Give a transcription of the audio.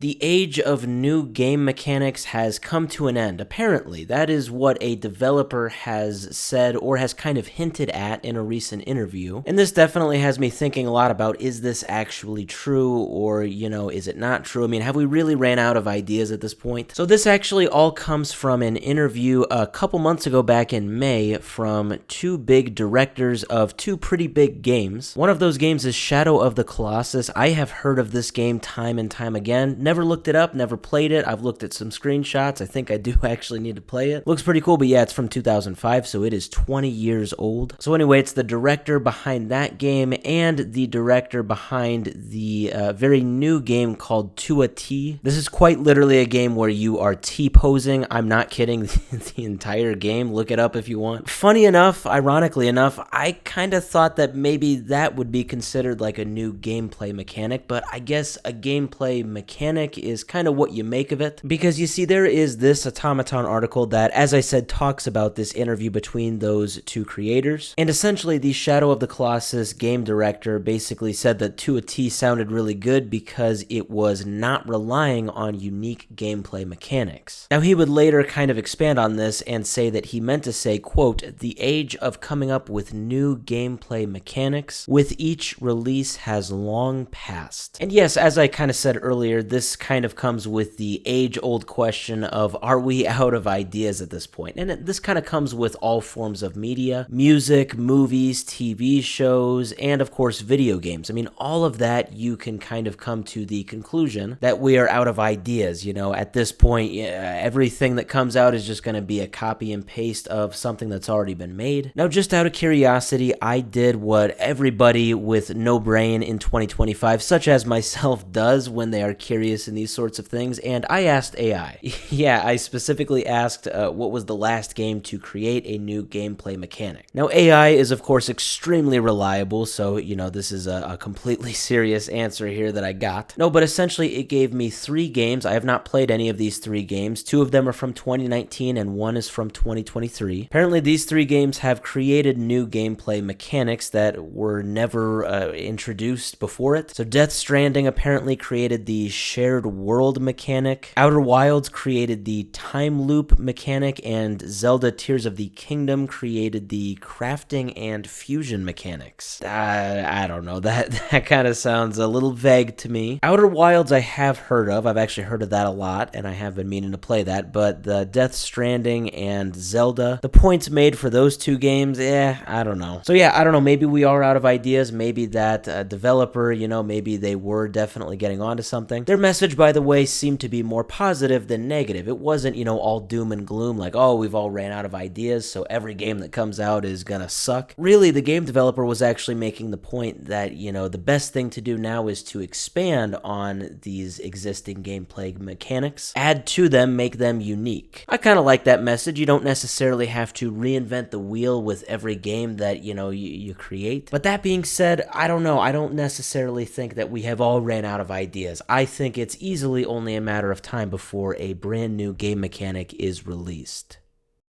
The age of new game mechanics has come to an end. Apparently, that is what a developer has said or has kind of hinted at in a recent interview. And this definitely has me thinking a lot about, is this actually true or, is it not true? I mean, have we really ran out of ideas at this point? So this actually all comes from an interview a couple months ago back in May from two big directors of two pretty big games. One of those games is Shadow of the Colossus. I have heard of this game time and time again. Never looked it up, never played it. I've looked at some screenshots. I think I do actually need to play it. Looks pretty cool, but yeah, it's from 2005, so it is 20 years old. So anyway, it's the director behind that game and the director behind the very new game called To a T. This is quite literally a game where you are T-posing. I'm not kidding. The entire game. Look it up if you want. Funny enough, ironically enough, I kind of thought that maybe that would be considered like a new gameplay mechanic, but I guess a gameplay mechanic is kind of what you make of it. Because you see, there is this Automaton article that, as I said, talks about this interview between those two creators. And essentially, the Shadow of the Colossus game director basically said that To a T sounded really good because it was not relying on unique gameplay mechanics. Now, he would later kind of expand on this and say that he meant to say, quote, "The age of coming up with new gameplay mechanics with each release has long passed." And yes, as I kind of said earlier, this kind of comes with the age-old question of, are we out of ideas at this point? And this kind of comes with all forms of media: music, movies, TV shows, and of course video games. I mean, all of that, you can kind of come to the conclusion that we are out of ideas. At this point, everything that comes out is just going to be a copy and paste of something that's already been made. Now, just out of curiosity, I did what everybody with no brain in 2025, such as myself, does when they are curious in these sorts of things, and I asked AI. Yeah, I specifically asked what was the last game to create a new gameplay mechanic. Now, AI is of course extremely reliable, so this is a completely serious answer here that I got. No, but essentially it gave me 3 games. I have not played any of these 3 games. 2 of them are from 2019 and 1 is from 2023. Apparently these 3 games have created new gameplay mechanics that were never introduced before it. So Death Stranding apparently created the shared world mechanic. Outer Wilds created the time loop mechanic, and Zelda Tears of the Kingdom created the crafting and fusion mechanics. I don't know, that kind of sounds a little vague to me. Outer Wilds I have heard of. I've actually heard of that a lot, and I have been meaning to play that, but the Death Stranding and Zelda, the points made for those 2 games, I don't know. So yeah, I don't know, maybe we are out of ideas. Maybe that developer, maybe they were definitely getting onto something. Their message, by the way, seemed to be more positive than negative. It wasn't, all doom and gloom, like, oh, we've all ran out of ideas, so every game that comes out is gonna suck. Really, the game developer was actually making the point that, the best thing to do now is to expand on these existing gameplay mechanics, add to them, make them unique. I kind of like that message. You don't necessarily have to reinvent the wheel with every game that, you create. But that being said, I don't know. I don't necessarily think that we have all ran out of ideas. I think it's easily only a matter of time before a brand new game mechanic is released.